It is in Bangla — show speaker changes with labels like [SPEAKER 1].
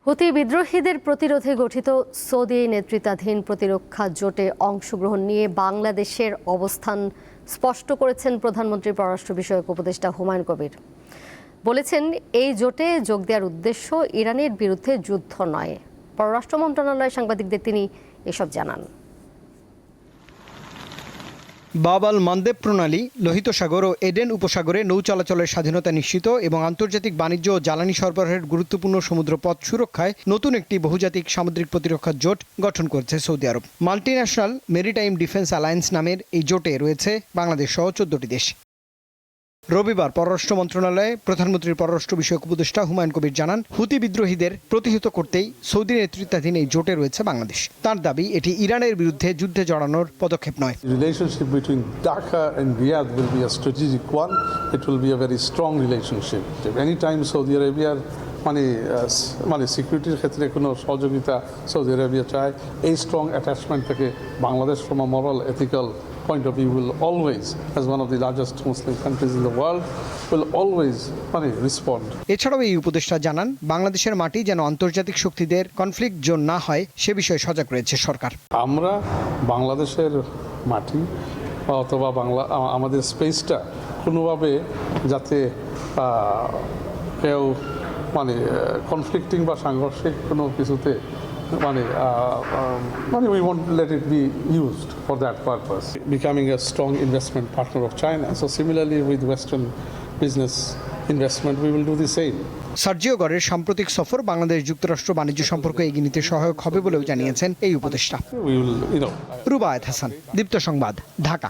[SPEAKER 1] হুতি বিদ্রোহীদের প্রতিরোধে গঠিত সৌদি নেতৃত্বাধীন প্রতিরক্ষা জোটে অংশগ্রহণ নিয়ে বাংলাদেশের অবস্থান স্পষ্ট করেছেন প্রধানমন্ত্রীর পররাষ্ট্র বিষয়ক উপদেষ্টা হুমায়ুন কবির। বলেছেন, এই জোটে যোগ দেওয়ার উদ্দেশ্য ইরানের বিরুদ্ধে যুদ্ধ নয়। পররাষ্ট্র মন্ত্রণালয়ের সাংবাদিকদের তিনি এসব জানান।
[SPEAKER 2] বাব আল মানদেব প্রণালী লোহিত সাগর ও এডেন উপসাগরে নৌ চলাচলের স্বাধীনতা নিশ্চিত এবং আন্তর্জাতিক বাণিজ্য ও জ্বালানি সরবরাহের গুরুত্বপূর্ণ সমুদ্রপথ সুরক্ষায় নতুন একটি বহুজাতিক সামুদ্রিক প্রতিরক্ষা জোট গঠন করেছে সৌদি আরব। মাল্টিন্যাশনাল মেরিটাইম ডিফেন্স অ্যালায়েন্স নামের এই জোটে রয়েছে বাংলাদেশ সহ 14টি দেশ। রবিবার পররাষ্ট্র মন্ত্রণালয়ে প্রধানমন্ত্রীর পররাষ্ট্র বিষয়ক উপদেষ্টা হুমায়ুন কবির জানান, হুতি বিদ্রোহীদের প্রতিহত করতেই সৌদি নেতৃত্বাধীন এই জোটে রয়েছে বাংলাদেশ। তার দাবি, এটি ইরানের বিরুদ্ধে যুদ্ধে জড়ানোর পদক্ষেপ নয়।
[SPEAKER 3] Relationship between Dhaka and Riyadh will be a strategic one. It will be a very strong relationship. Anytime Saudi Arabia মানে সিকিউরিটির ক্ষেত্রে কোনো সহযোগিতা সৌদি আরবিয়া চায়, এই স্ট্রং অ্যাটাচমেন্ট থেকে Bangladesh from a moral ethical point of view will always, as one of the largest Muslim countries in the world, will always respond.
[SPEAKER 2] এছাড়াও এই উপদেষ্টা জানান, বাংলাদেশের মাটি যেন আন্তর্জাতিক শক্তিদের কনফ্লিক্ট জোন না হয় সে বিষয়ে সজাগ রয়েছে সরকার।
[SPEAKER 3] আমরা বাংলাদেশের মাটি অথবা আমাদের স্পেসটা কোনোভাবে যাতে কেউ কনফ্লিক্টিং বা সাংঘর্ষিক কোনো কিছুতে we won't let it be used for that purpose. Becoming a strong investment partner of China. So similarly with Western business investment, we will do the same.
[SPEAKER 2] Sergio গরের সাম্প্রতিক সফর বাংলাদেশ যুক্তরাষ্ট্র বাণিজ্য সম্পর্ক এগিয়ে নিতে সহায়ক হবে বলেও জানিয়েছেন এই উপদেষ্টা।
[SPEAKER 3] We will,
[SPEAKER 2] রুবায়েত হাসান, দীপ্ত সংবাদ, ঢাকা।